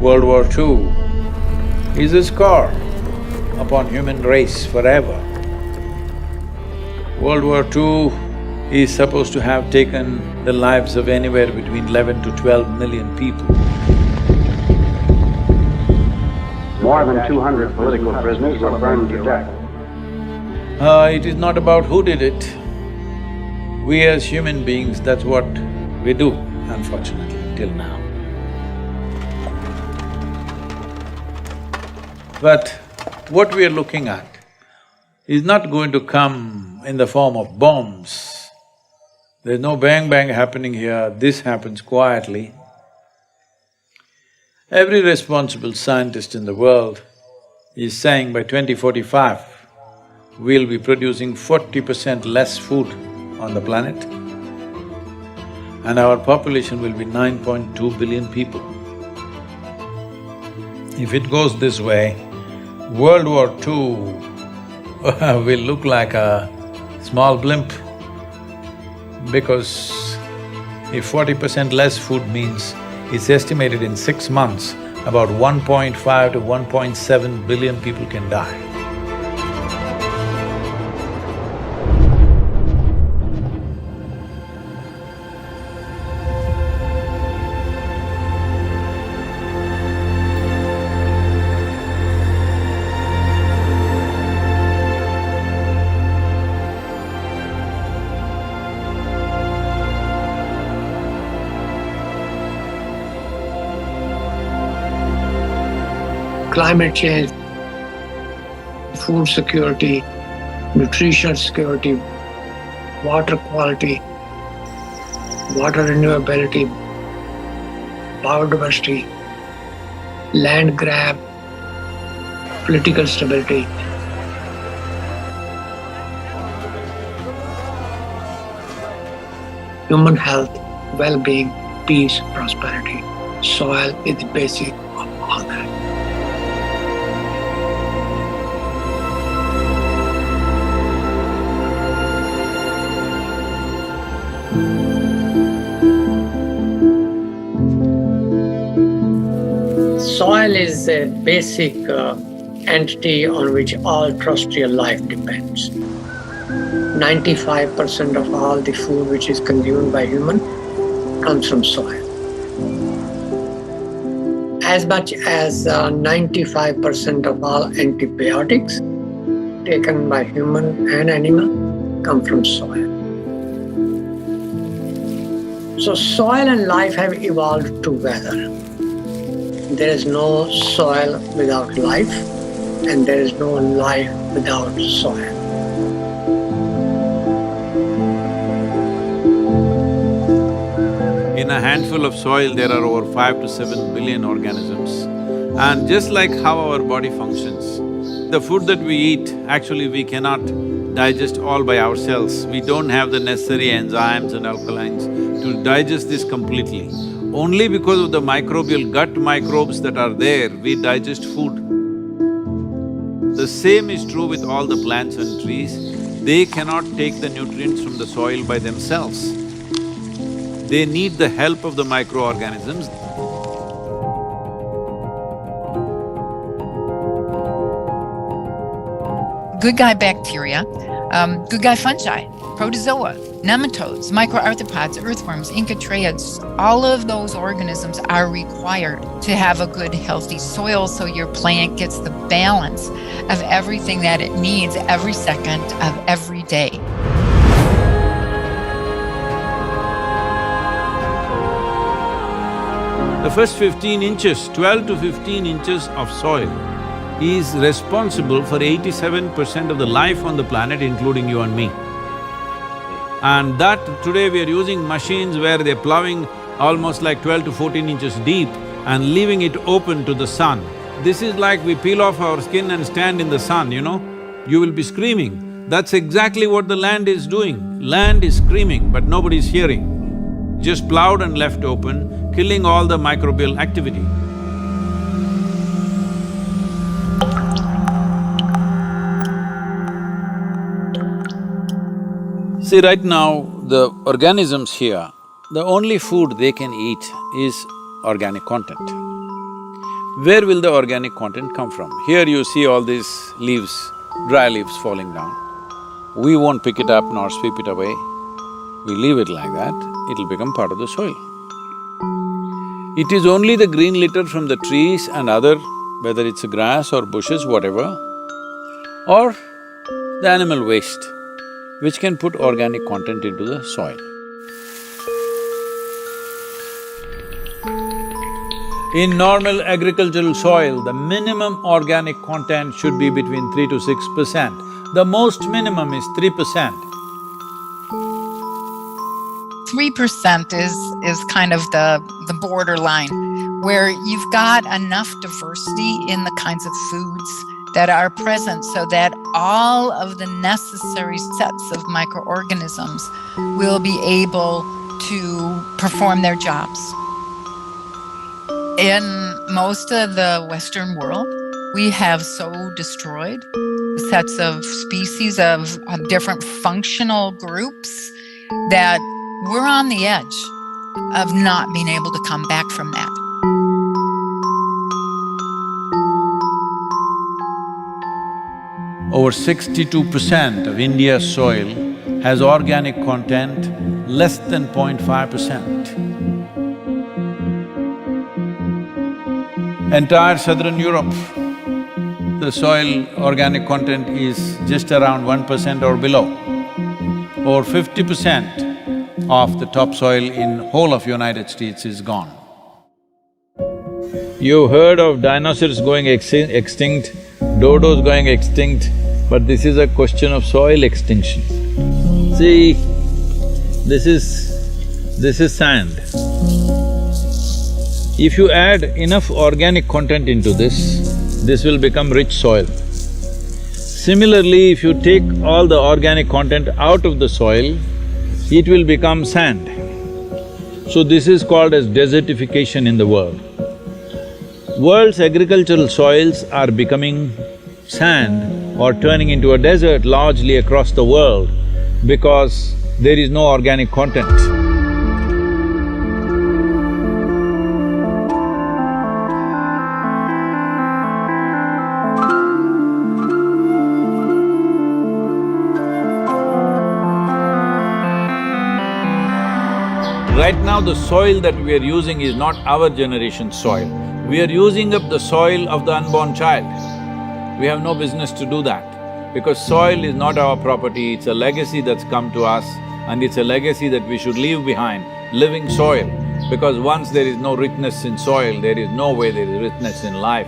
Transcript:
World War II is a scar upon human race forever. World War II is supposed to have taken the lives of anywhere between 11 to 12 million people. More than 200 political prisoners were burned to death. It is not about who did it. We as human beings, that's what we do, unfortunately, till now. But what we are looking at is not going to come in the form of bombs. There's no bang-bang happening here, this happens quietly. Every responsible scientist in the world is saying by 2045, we'll be producing 40% less food on the planet and our population will be 9.2 billion people. If it goes this way, World War II will look like a small blimp because if 40% less food means it's estimated in 6 months, about 1.5 to 1.7 billion people can die. Climate change, food security, nutritional security, water quality, water renewability, biodiversity, land grab, political stability. Human health, well-being, peace, prosperity. Soil is the basic of all that. Soil is a basic entity on which all terrestrial life depends. 95% of all the food which is consumed by human comes from soil. As much as 95% of all antibiotics taken by human and animal come from soil. So soil and life have evolved together. There is no soil without life, and there is no life without soil. In a handful of soil, there are over 5 to 7 billion organisms. And just like how our body functions, the food that we eat, actually we cannot digest all by ourselves. We don't have the necessary enzymes and alkalines to digest this completely. Only because of the microbial gut microbes that are there, we digest food. The same is true with all the plants and trees. They cannot take the nutrients from the soil by themselves. They need the help of the microorganisms. Good guy bacteria, good guy fungi, protozoa, nematodes, microarthropods, earthworms, incatriotes, all of those organisms are required to have a good, healthy soil so your plant gets the balance of everything that it needs every second of every day. The first 15 inches, 12 to 15 inches of soil is responsible for 87% of the life on the planet, including you and me. And that today we are using machines where they're plowing almost like 12 to 14 inches deep and leaving it open to the sun. This is like we peel off our skin and stand in the sun, you know? You will be screaming. That's exactly what the land is doing. Land is screaming, but nobody's hearing. Just plowed and left open, killing all the microbial activity. See, right now, the organisms here, the only food they can eat is organic content. where will the organic content come from? Here you see all these leaves, dry leaves falling down. We won't pick it up nor sweep it away. We leave it like that, it'll become part of the soil. It is only the green litter from the trees and other, whether it's grass or bushes, whatever, or the animal waste, which can put organic content into the soil. In normal agricultural soil, the minimum organic content should be between 3 to 6%. The most minimum is 3%. 3% is kind of the borderline, where you've got enough diversity in the kinds of foods that are present so that all of the necessary sets of microorganisms will be able to perform their jobs. In most of the Western world, we have so destroyed sets of species of different functional groups that we're on the edge of not being able to come back from that. Over 62% of India's soil has organic content less than 0.5%. Entire southern Europe, the soil organic content is just around 1% or below. Over 50% of the topsoil in whole of United States is gone. You heard of dinosaurs going extinct, dodos going extinct, but this is a question of soil extinction. See, this is sand. If you add enough organic content into this will become rich soil. Similarly, if you take all the organic content out of the soil, it will become sand. So this is called as desertification in the world. World's agricultural soils are becoming sand or turning into a desert largely across the world because there is no organic content. Right now, the soil that we are using is not our generation's soil. We are using up the soil of the unborn child. We have no business to do that, because soil is not our property, it's a legacy that's come to us, and it's a legacy that we should leave behind, living soil. Because once there is no richness in soil, there is no way there is richness in life.